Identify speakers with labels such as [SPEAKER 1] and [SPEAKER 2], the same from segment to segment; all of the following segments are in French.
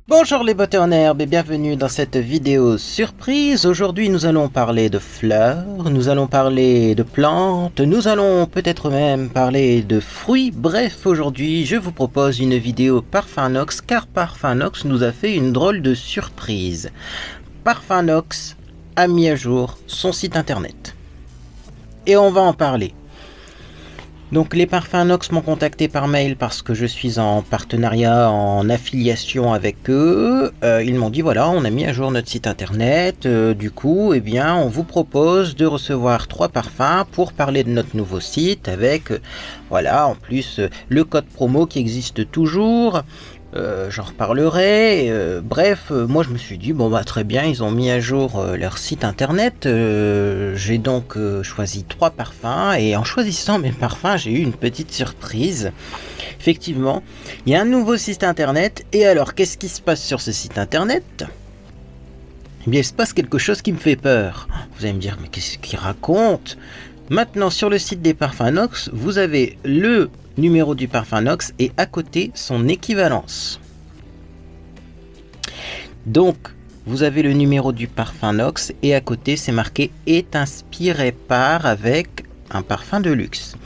[SPEAKER 1] Bonjour les beautés en herbe et bienvenue dans cette vidéo surprise. Aujourd'hui nous allons parler de fleurs, nous allons parler de plantes, nous allons peut-être même parler de fruits. Bref, aujourd'hui je vous propose une vidéo Parfumnox car Parfumnox nous a fait une drôle de surprise. Parfumnox a mis à jour son site internet. Et on va en parler. Donc les Parfumnox m'ont contacté par mail parce que je suis en partenariat, en affiliation avec eux. Ils m'ont dit voilà, on a mis à jour notre site internet. Du coup, eh bien, on vous propose de recevoir 3 parfums pour parler de notre nouveau site avec, voilà, en plus le code promo qui existe toujours. J'en reparlerai. Bref, moi je me suis dit bon bah très bien, ils ont mis à jour leur site internet. J'ai donc choisi 3 parfums et en choisissant mes parfums, j'ai eu une petite surprise. Effectivement, il y a un nouveau site internet. Et alors, qu'est-ce qui se passe sur ce site internet ? Eh bien, il se passe quelque chose qui me fait peur. Vous allez me dire, mais qu'est-ce qu'il raconte ? Maintenant, sur le site des Parfumnox, vous avez le numéro du Parfumnox et à côté son équivalence. Donc, vous avez le numéro du Parfumnox et à côté c'est marqué est inspiré par avec un parfum de luxe.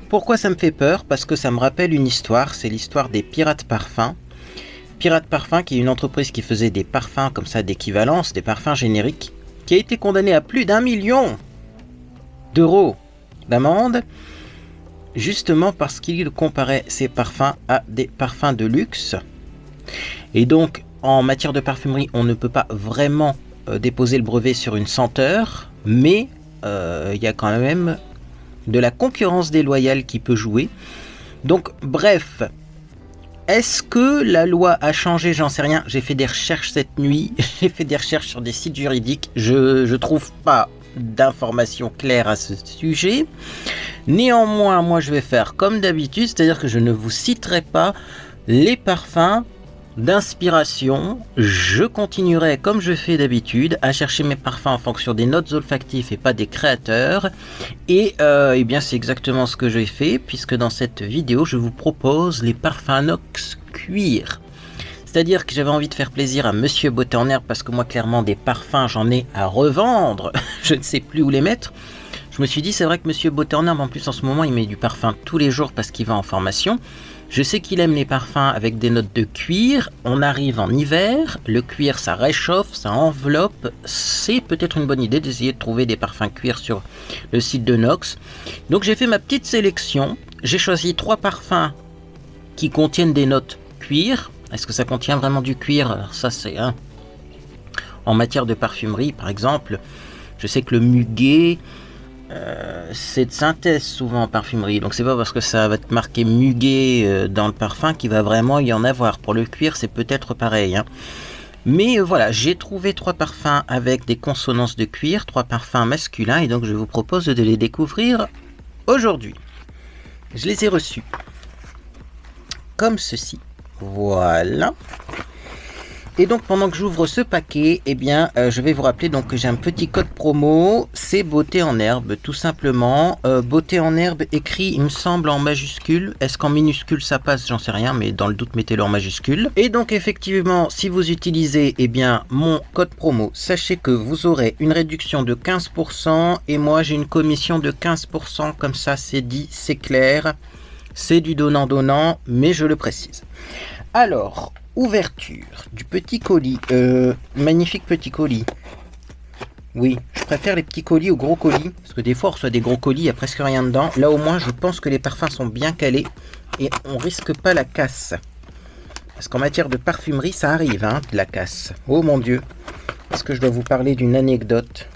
[SPEAKER 1] Pourquoi ça me fait peur ? Parce que ça me rappelle une histoire, c'est l'histoire des Pirates Parfums. Pirate Parfum qui est une entreprise qui faisait des parfums comme ça d'équivalence, des parfums génériques, qui a été condamnée à plus d'1 million d'euros d'amende, justement parce qu'il comparait ses parfums à des parfums de luxe. Et donc, en matière de parfumerie, on ne peut pas vraiment déposer le brevet sur une senteur, mais il y a quand même de la concurrence déloyale qui peut jouer. Donc, bref, est-ce que la loi a changé ? J'en sais rien. J'ai fait des recherches cette nuit, j'ai fait des recherches sur des sites juridiques, je trouve pas d'informations claires à ce sujet. Néanmoins, moi je vais faire comme d'habitude, c'est-à-dire que je ne vous citerai pas les parfums d'inspiration. Je continuerai comme je fais d'habitude à chercher mes parfums en fonction des notes olfactives et pas des créateurs. Et eh bien c'est exactement ce que j'ai fait, puisque dans cette vidéo je vous propose les Parfumnox cuir. C'est-à-dire que j'avais envie de faire plaisir à Monsieur Beauté en herbe parce que moi clairement des parfums j'en ai à revendre, je ne sais plus où les mettre. Je me suis dit c'est vrai que Monsieur Beauté en herbe en plus en ce moment il met du parfum tous les jours parce qu'il va en formation. Je sais qu'il aime les parfums avec des notes de cuir, on arrive en hiver, le cuir ça réchauffe, ça enveloppe, c'est peut-être une bonne idée d'essayer de trouver des parfums cuir sur le site de Nox. Donc j'ai fait ma petite sélection, j'ai choisi 3 parfums qui contiennent des notes cuir. Est-ce que ça contient vraiment du cuir ? Alors ça c'est en matière de parfumerie par exemple, je sais que le muguet c'est de synthèse souvent en parfumerie, donc c'est pas parce que ça va être marqué muguet dans le parfum qu'il va vraiment y en avoir. Pour le cuir c'est peut-être pareil, mais voilà, j'ai trouvé 3 parfums avec des consonances de cuir, 3 parfums masculins, et donc je vous propose de les découvrir aujourd'hui. Je les ai reçus comme ceci. Voilà. Et donc pendant que j'ouvre ce paquet, eh bien je vais vous rappeler donc que j'ai un petit code promo, c'est Beauté en herbe tout simplement. Beauté en herbe écrit il me semble en majuscule, est-ce qu'en minuscule ça passe, j'en sais rien, mais dans le doute mettez-le en majuscule. Et donc effectivement si vous utilisez eh bien mon code promo, sachez que vous aurez une réduction de 15% et moi j'ai une commission de 15%, comme ça c'est dit, c'est clair, c'est du donnant-donnant, mais je le précise. Alors, ouverture du petit colis, magnifique petit colis. Oui, je préfère les petits colis aux gros colis, parce que des fois on reçoit des gros colis, il n'y a presque rien dedans. Là au moins je pense que les parfums sont bien calés et on risque pas la casse. Parce qu'en matière de parfumerie ça arrive, de la casse. Oh mon Dieu, est-ce que je dois vous parler d'une anecdote ?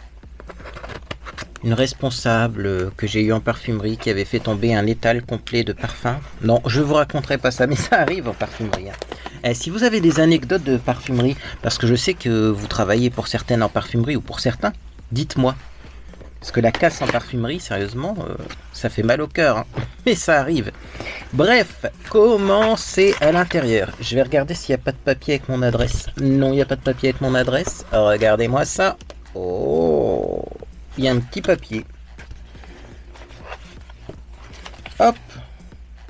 [SPEAKER 1] Une responsable que j'ai eu en parfumerie qui avait fait tomber un étal complet de parfums. Non, je vous raconterai pas ça, mais ça arrive en parfumerie. Si vous avez des anecdotes de parfumerie, parce que je sais que vous travaillez pour certaines en parfumerie ou pour certains, dites-moi. Parce que la casse en parfumerie, sérieusement, ça fait mal au cœur, mais ça arrive. Bref, comment c'est à l'intérieur ? Je vais regarder s'il n'y a pas de papier avec mon adresse. Non, il n'y a pas de papier avec mon adresse. Regardez-moi ça. Oh, il y a un petit papier. Hop,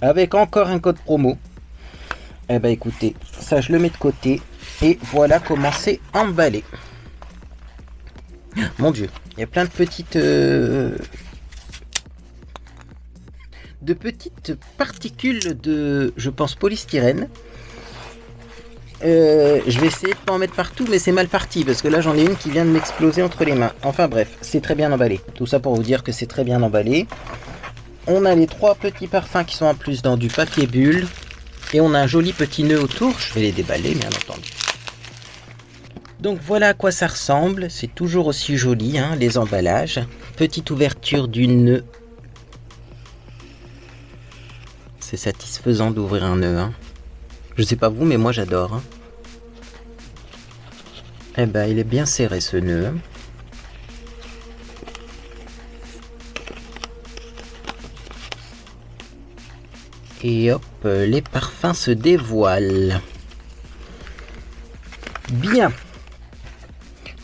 [SPEAKER 1] avec encore un code promo. Eh ben écoutez, ça je le mets de côté. Et voilà comment c'est emballé. Mon Dieu, il y a plein de petites particules de, je pense, polystyrène. Je vais essayer de pas en mettre partout, mais c'est mal parti parce que là j'en ai une qui vient de m'exploser entre les mains. Enfin bref, c'est très bien emballé. Tout ça pour vous dire que c'est très bien emballé. On a les 3 petits parfums qui sont en plus dans du papier bulle. Et on a un joli petit nœud autour. Je vais les déballer, bien entendu. Donc voilà à quoi ça ressemble. C'est toujours aussi joli, hein, les emballages. Petite ouverture du nœud. C'est satisfaisant d'ouvrir un nœud. Hein. Je sais pas vous, mais moi j'adore. Hein. Eh ben, il est bien serré ce nœud. Et hop, les parfums se dévoilent. Bien.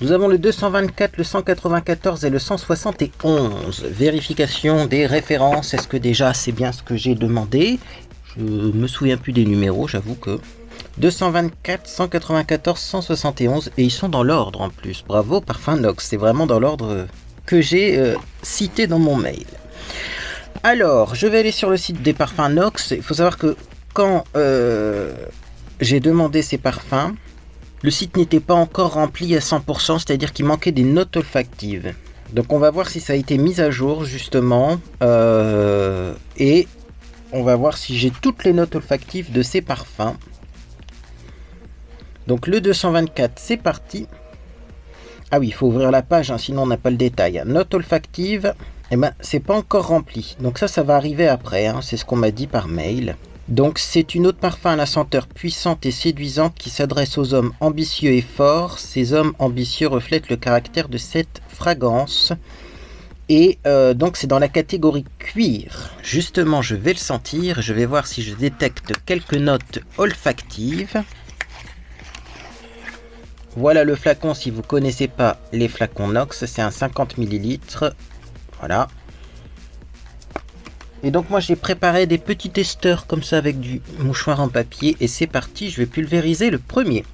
[SPEAKER 1] Nous avons le 224, le 194 et le 171. Vérification des références. Est-ce que déjà c'est bien ce que j'ai demandé? Je me souviens plus des numéros, j'avoue que... 224, 194, 171. Et ils sont dans l'ordre en plus. Bravo, Parfum Nox. C'est vraiment dans l'ordre que j'ai cité dans mon mail. Alors, je vais aller sur le site des parfums Nox. Il faut savoir que quand j'ai demandé ces parfums, le site n'était pas encore rempli à 100%, c'est-à-dire qu'il manquait des notes olfactives. Donc on va voir si ça a été mis à jour justement. Et on va voir si j'ai toutes les notes olfactives de ces parfums. Donc le 224, c'est parti. Ah oui, il faut ouvrir la page, hein, sinon on n'a pas le détail. Note olfactive, eh ben, c'est pas encore rempli. Donc ça va arriver après, hein, c'est ce qu'on m'a dit par mail. Donc c'est une eau de parfum à la senteur puissante et séduisante qui s'adresse aux hommes ambitieux et forts. Ces hommes ambitieux reflètent le caractère de cette fragrance. Et donc c'est dans la catégorie cuir. Justement, je vais le sentir. Je vais voir si je détecte quelques notes olfactives. Voilà le flacon, si vous ne connaissez pas les flacons Nox, c'est un 50 ml. Voilà. Et donc moi j'ai préparé des petits testeurs comme ça avec du mouchoir en papier. Et c'est parti, je vais pulvériser le premier.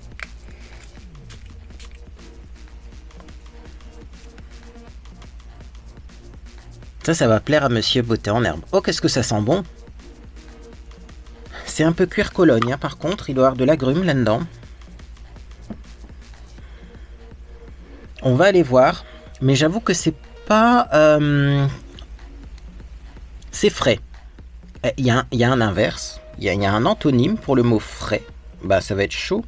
[SPEAKER 1] Ça va plaire à Monsieur Beauté en herbe. Oh, qu'est-ce que ça sent bon! C'est un peu cuir Cologne, hein, par contre, il doit y avoir de l'agrumes là-dedans. On va aller voir, mais j'avoue que c'est pas... c'est frais. Il y a un inverse, il y a un antonyme pour le mot frais. Bah ça va être chaud.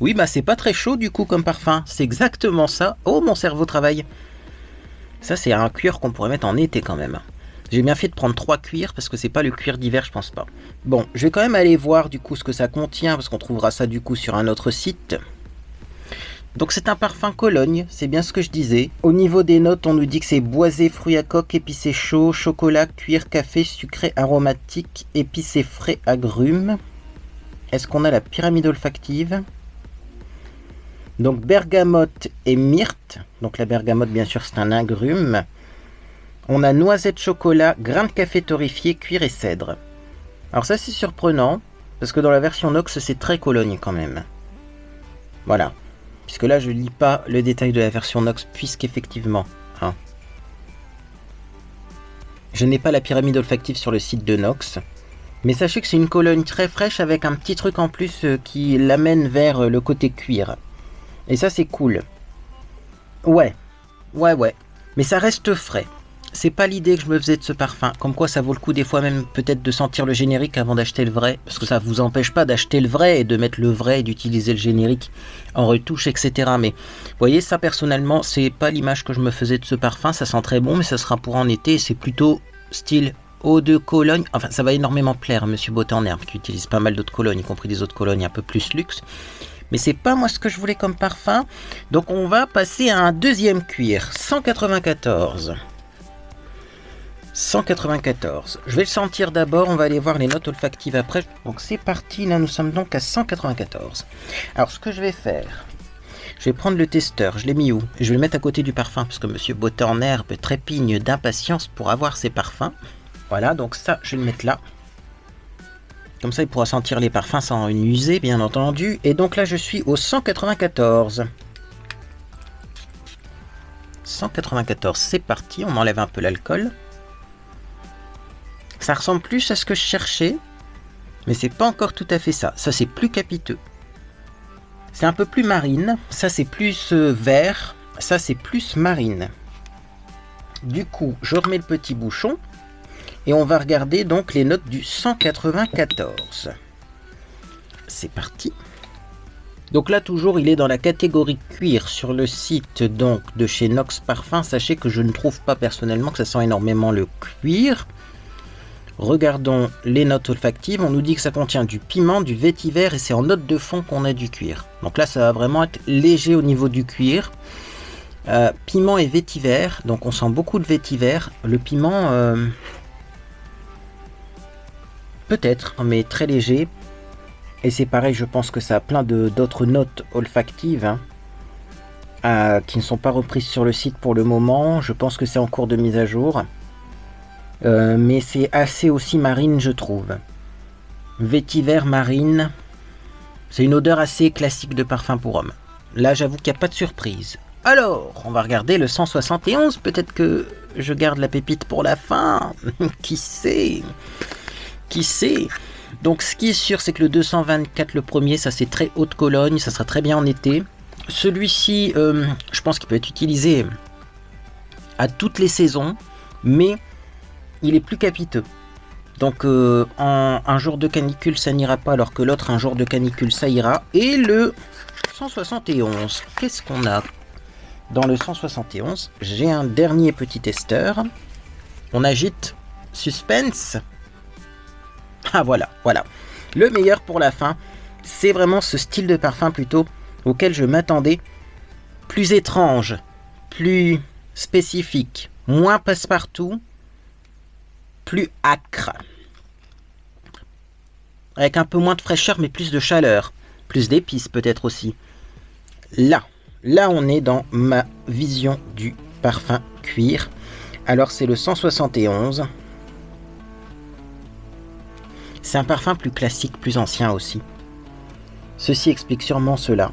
[SPEAKER 1] Oui, bah c'est pas très chaud du coup comme parfum. C'est exactement ça. Oh, mon cerveau travaille. Ça c'est un cuir qu'on pourrait mettre en été quand même. J'ai bien fait de prendre 3 cuirs parce que c'est pas le cuir d'hiver, je pense pas. Bon, je vais quand même aller voir du coup ce que ça contient parce qu'on trouvera ça du coup sur un autre site. Donc c'est un parfum Cologne, c'est bien ce que je disais. Au niveau des notes, on nous dit que c'est boisé, fruits à coque, épicé chaud, chocolat, cuir, café, sucré, aromatique, épicé frais, agrumes. Est-ce qu'on a la pyramide olfactive? Donc bergamote et myrte. Donc la bergamote, bien sûr, c'est un agrume. On a noisette, chocolat, grain de café torréfié, cuir et cèdre. Alors ça c'est surprenant, parce que dans la version Nox, c'est très Cologne quand même. Voilà. Puisque là je lis pas le détail de la version Nox, puisqu'effectivement, hein, je n'ai pas la pyramide olfactive sur le site de Nox. Mais sachez que c'est une Cologne très fraîche avec un petit truc en plus qui l'amène vers le côté cuir. Et ça c'est cool. Ouais. Mais ça reste frais. C'est pas l'idée que je me faisais de ce parfum. Comme quoi ça vaut le coup des fois même peut-être de sentir le générique avant d'acheter le vrai. Parce que ça vous empêche pas d'acheter le vrai et de mettre le vrai et d'utiliser le générique en retouche, etc. Mais vous voyez, ça personnellement, c'est pas l'image que je me faisais de ce parfum. Ça sent très bon, mais ça sera pour en été. C'est plutôt style eau de Cologne. Enfin, ça va énormément plaire à Monsieur Beauté en herbe qui utilise pas mal d'eau de Cologne, y compris des eaux de Cologne un peu plus luxe. Mais c'est pas moi ce que je voulais comme parfum. Donc on va passer à un deuxième cuir. 194. 194. Je vais le sentir d'abord, on va aller voir les notes olfactives après. Donc c'est parti, là nous sommes donc à 194. Alors ce que je vais faire, je vais prendre le testeur, je l'ai mis où? Je vais le mettre à côté du parfum, parce que Monsieur Beauté en herbe trépigne d'impatience pour avoir ses parfums. Voilà, donc ça, je vais le mettre là. Comme ça, il pourra sentir les parfums sans une user, bien entendu. Et donc là, je suis au 194. 194, c'est parti. On enlève un peu l'alcool. Ça ressemble plus à ce que je cherchais. Mais c'est pas encore tout à fait ça. Ça, c'est plus capiteux. C'est un peu plus marine. Ça, c'est plus vert. Ça, c'est plus marine. Du coup, je remets le petit bouchon. Et on va regarder donc les notes du 194. C'est parti. Donc là, toujours, il est dans la catégorie cuir sur le site donc de chez Nox Parfum. Sachez que je ne trouve pas personnellement que ça sent énormément le cuir. Regardons les notes olfactives. On nous dit que ça contient du piment, du vétiver et c'est en note de fond qu'on a du cuir. Donc là, ça va vraiment être léger au niveau du cuir. Piment et vétiver. Donc on sent beaucoup de vétiver. Le piment, peut-être, mais très léger. Et c'est pareil, je pense que ça a plein d'autres notes olfactives qui ne sont pas reprises sur le site pour le moment. Je pense que c'est en cours de mise à jour. Mais c'est assez aussi marine, je trouve. Vétiver, marine. C'est une odeur assez classique de parfum pour homme. Là, j'avoue qu'il n'y a pas de surprise. Alors, on va regarder le 171. Peut-être que je garde la pépite pour la fin. Qui sait? Qui sait? Donc, ce qui est sûr, c'est que le 224, le premier, ça c'est très haute Cologne. Ça sera très bien en été. Celui-ci, je pense qu'il peut être utilisé à toutes les saisons. Mais il est plus capiteux. Donc un jour de canicule ça n'ira pas alors que l'autre un jour de canicule ça ira. Et le 171, qu'est-ce qu'on a dans le 171? J'ai un dernier petit testeur. On agite. Suspense. Ah voilà. Le meilleur pour la fin. C'est vraiment ce style de parfum plutôt auquel je m'attendais. Plus étrange. Plus spécifique. Moins passe-partout. Plus âcre, avec un peu moins de fraîcheur mais plus de chaleur, plus d'épices peut-être aussi. Là on est dans ma vision du parfum cuir. Alors c'est le 171. C'est un parfum plus classique, plus ancien aussi. Ceci explique sûrement cela.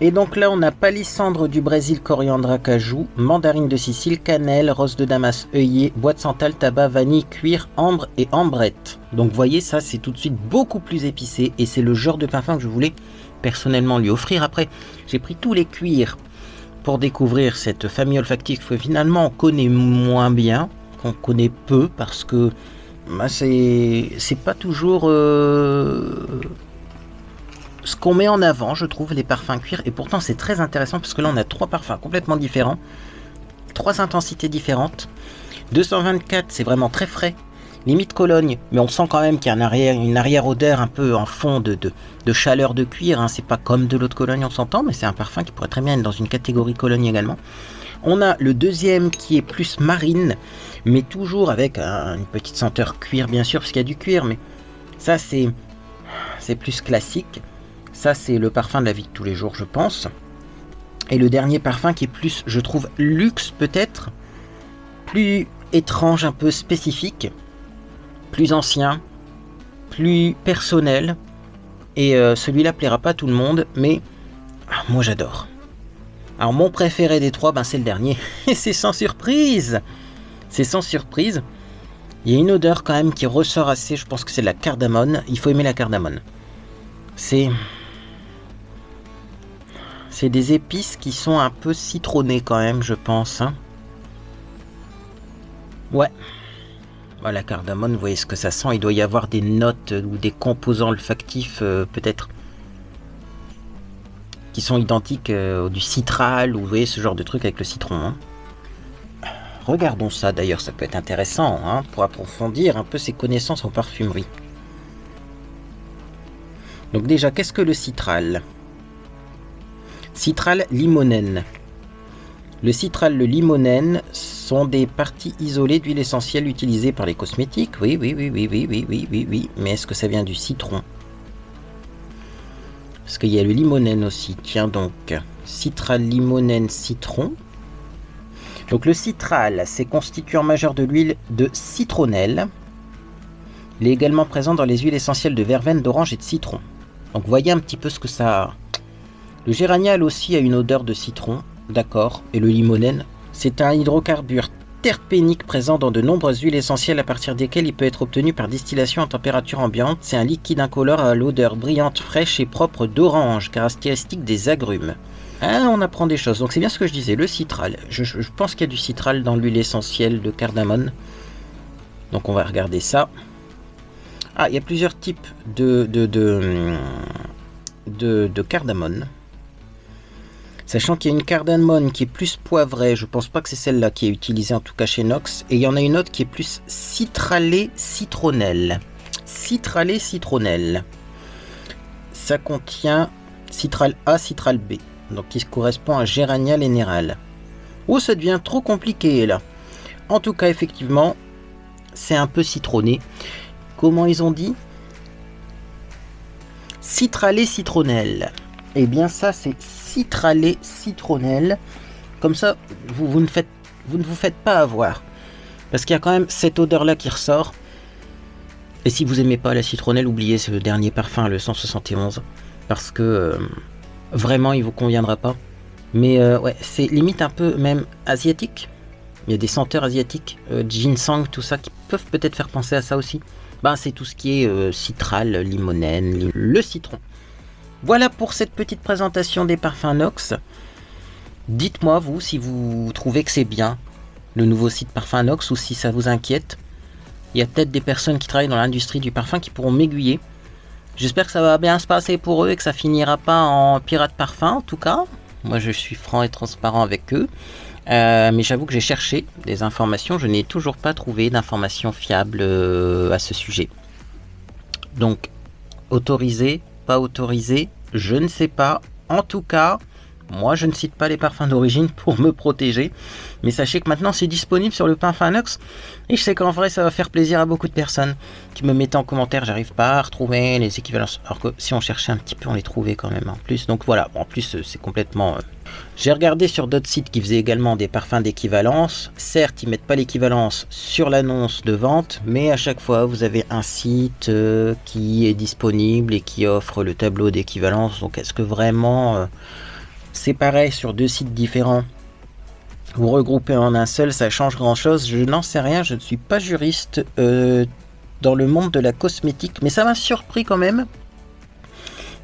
[SPEAKER 1] Et donc là, on a palissandre du Brésil, coriandre à cajou, mandarine de Sicile, cannelle, rose de Damas, œillet, bois de santal, tabac, vanille, cuir, ambre et ambrette. Donc vous voyez, ça c'est tout de suite beaucoup plus épicé et c'est le genre de parfum que je voulais personnellement lui offrir. Après, j'ai pris tous les cuirs pour découvrir cette famille olfactive que finalement on connaît moins bien, qu'on connaît peu parce que c'est pas toujours... ce qu'on met en avant, je trouve, les parfums cuir. Et pourtant, c'est très intéressant parce que là, on a 3 parfums complètement différents. 3 intensités différentes. 224, c'est vraiment très frais. Limite Cologne. Mais on sent quand même qu'il y a une arrière-odeur un peu en fond de chaleur de cuir. Hein. C'est pas comme de l'eau de Cologne, on s'entend. Mais c'est un parfum qui pourrait très bien être dans une catégorie Cologne également. On a le deuxième qui est plus marine. Mais toujours avec une petite senteur cuir, bien sûr, parce qu'il y a du cuir. Mais ça, c'est plus classique. Ça, c'est le parfum de la vie de tous les jours, je pense. Et le dernier parfum qui est plus, je trouve, luxe peut-être. Plus étrange, un peu spécifique. Plus ancien. Plus personnel. Et celui-là plaira pas à tout le monde, mais moi j'adore. Alors mon préféré des 3, c'est le dernier. Et c'est sans surprise. C'est sans surprise. Il y a une odeur quand même qui ressort assez, je pense que c'est de la cardamone. Il faut aimer la cardamone. C'est des épices qui sont un peu citronnées quand même, je pense. Hein. Ouais. Voilà, la cardamone, vous voyez ce que ça sent. Il doit y avoir des notes ou des composants olfactifs, peut-être, qui sont identiques du citral, ou vous voyez ce genre de truc avec le citron. Hein. Regardons ça, d'ailleurs, ça peut être intéressant hein, pour approfondir un peu ses connaissances en parfumerie. Donc déjà, qu'est-ce que le citral ? Citral limonène. Le citral, le limonène sont des parties isolées d'huile essentielle utilisées par les cosmétiques. Oui. Mais est-ce que ça vient du citron ? Parce qu'il y a le limonène aussi. Tiens donc, citral, limonène, citron. Donc le citral, c'est constituant majeur de l'huile de citronnelle. Il est également présent dans les huiles essentielles de verveine, d'orange et de citron. Donc voyez un petit peu ce que ça a. Le géraniol aussi a une odeur de citron, d'accord, et le limonène. C'est un hydrocarbure terpénique présent dans de nombreuses huiles essentielles à partir desquelles il peut être obtenu par distillation à température ambiante. C'est un liquide incolore à l'odeur brillante, fraîche et propre d'orange, caractéristique des agrumes. Ah, on apprend des choses, donc c'est bien ce que je disais, le citral. Je pense qu'il y a du citral dans l'huile essentielle de cardamone. Donc on va regarder ça. Ah, il y a plusieurs types de cardamone. Sachant qu'il y a une cardamone qui est plus poivrée, je pense pas que c'est celle-là qui est utilisée en tout cas chez Nox. Et il y en a une autre qui est plus citralée citronnelle. Citralée citronnelle. Ça contient citral A, citral B. Donc qui correspond à géraniol et néral. Oh, ça devient trop compliqué là. En tout cas, effectivement, c'est un peu citronné. Comment ils ont dit? Citralée citronnelle. Eh bien ça c'est citralée citronnelle. Comme ça vous ne vous faites pas avoir. Parce qu'il y a quand même cette odeur là qui ressort. Et si vous aimez pas la citronnelle, oubliez ce dernier parfum, le 171. Parce que vraiment il vous conviendra pas. Mais ouais, c'est limite un peu même asiatique. Il y a des senteurs asiatiques, ginseng, tout ça, qui peuvent peut-être faire penser à ça aussi. Ben, c'est tout ce qui est citral, limonène, le citron. Voilà pour cette petite présentation des parfums Nox. Dites-moi, vous, si vous trouvez que c'est bien, le nouveau site Parfum Nox, ou si ça vous inquiète. Il y a peut-être des personnes qui travaillent dans l'industrie du parfum qui pourront m'aiguiller. J'espère que ça va bien se passer pour eux et que ça finira pas en pirate parfum, en tout cas. Moi, je suis franc et transparent avec eux. Mais j'avoue que j'ai cherché des informations, je n'ai toujours pas trouvé d'informations fiables à ce sujet. Donc, autorisé, pas autorisé, je ne sais pas. En tout cas, moi je ne cite pas les parfums d'origine pour me protéger. Mais sachez que maintenant c'est disponible sur le Parfum Nox. Et je sais qu'en vrai ça va faire plaisir à beaucoup de personnes qui me mettent en commentaire, j'arrive pas à retrouver les équivalences. Alors que si on cherchait un petit peu, on les trouvait quand même en plus. Donc voilà, en plus c'est complètement... J'ai regardé sur d'autres sites qui faisaient également des parfums d'équivalence. Certes, ils mettent pas l'équivalence sur l'annonce de vente, mais à chaque fois, vous avez un site qui est disponible et qui offre le tableau d'équivalence. Donc, est-ce que vraiment c'est pareil sur deux sites différents? Vous regroupez en un seul, ça change grand-chose? Je n'en sais rien, je ne suis pas juriste dans le monde de la cosmétique, mais ça m'a surpris quand même.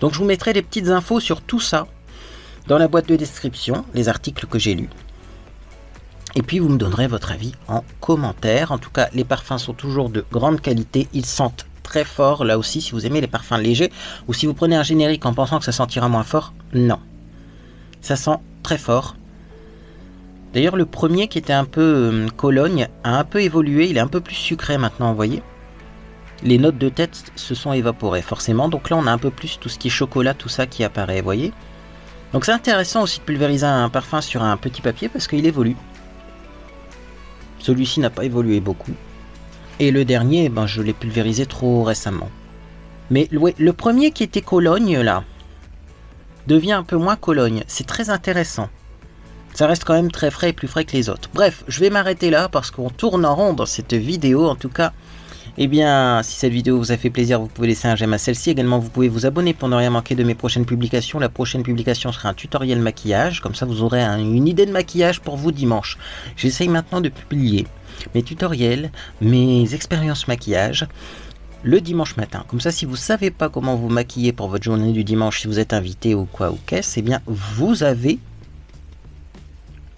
[SPEAKER 1] Donc, je vous mettrai des petites infos sur tout ça dans la boîte de description, les articles que j'ai lus. Et puis vous me donnerez votre avis en commentaire. En tout cas, les parfums sont toujours de grande qualité. Ils sentent très fort. Là aussi, si vous aimez les parfums légers, ou si vous prenez un générique en pensant que ça sentira moins fort, non. Ça sent très fort. D'ailleurs, le premier qui était un peu Cologne a un peu évolué. Il est un peu plus sucré maintenant, vous voyez. Les notes de tête se sont évaporées forcément. Donc là, on a un peu plus tout ce qui est chocolat, tout ça qui apparaît, vous voyez. Donc c'est intéressant aussi de pulvériser un parfum sur un petit papier parce qu'il évolue. Celui-ci n'a pas évolué beaucoup. Et le dernier, ben, je l'ai pulvérisé trop récemment. Mais ouais, le premier qui était Cologne là, devient un peu moins Cologne. C'est très intéressant. Ça reste quand même très frais et plus frais que les autres. Bref, je vais m'arrêter là parce qu'on tourne en rond dans cette vidéo. En tout cas, eh bien, si cette vidéo vous a fait plaisir, vous pouvez laisser un j'aime à celle-ci. Également, vous pouvez vous abonner pour ne rien manquer de mes prochaines publications. La prochaine publication sera un tutoriel maquillage. Comme ça, vous aurez une idée de maquillage pour vous dimanche. J'essaye maintenant de publier mes tutoriels, mes expériences maquillage le dimanche matin. Comme ça, si vous ne savez pas comment vous maquiller pour votre journée du dimanche, si vous êtes invité ou quoi ou qu'est-ce, eh bien, vous avez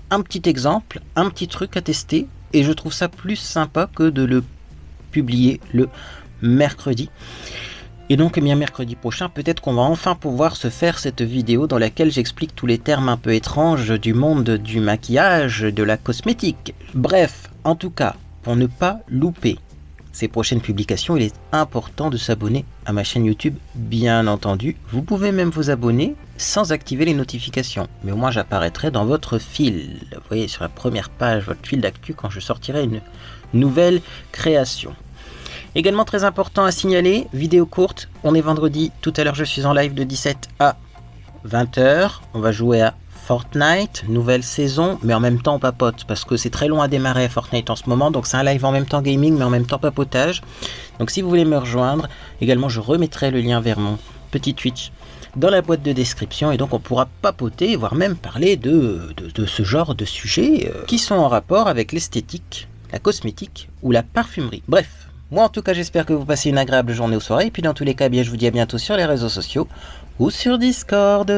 [SPEAKER 1] un petit exemple, un petit truc à tester. Et je trouve ça plus sympa que de le publié le mercredi. Et donc, eh bien, mercredi prochain, peut-être qu'on va enfin pouvoir se faire cette vidéo dans laquelle j'explique tous les termes un peu étranges du monde du maquillage, de la cosmétique. Bref, en tout cas, pour ne pas louper ces prochaines publications, il est important de s'abonner à ma chaîne YouTube, bien entendu. Vous pouvez même vous abonner sans activer les notifications, mais au moins j'apparaîtrai dans votre fil. Vous voyez, sur la première page, votre fil d'actu, quand je sortirai une nouvelle création. Également très important à signaler, vidéo courte, on est vendredi, tout à l'heure je suis en live de 17 à 20h, on va jouer à Fortnite, nouvelle saison, mais en même temps on papote, parce que c'est très long à démarrer à Fortnite en ce moment, donc c'est un live en même temps gaming, mais en même temps papotage. Donc si vous voulez me rejoindre, également je remettrai le lien vers mon petit Twitch dans la boîte de description, et donc on pourra papoter, voire même parler de ce genre de sujets qui sont en rapport avec l'esthétique, la cosmétique ou la parfumerie. Bref. Moi en tout cas j'espère que vous passez une agréable journée ou soirée, et puis dans tous les cas bien, je vous dis à bientôt sur les réseaux sociaux ou sur Discord.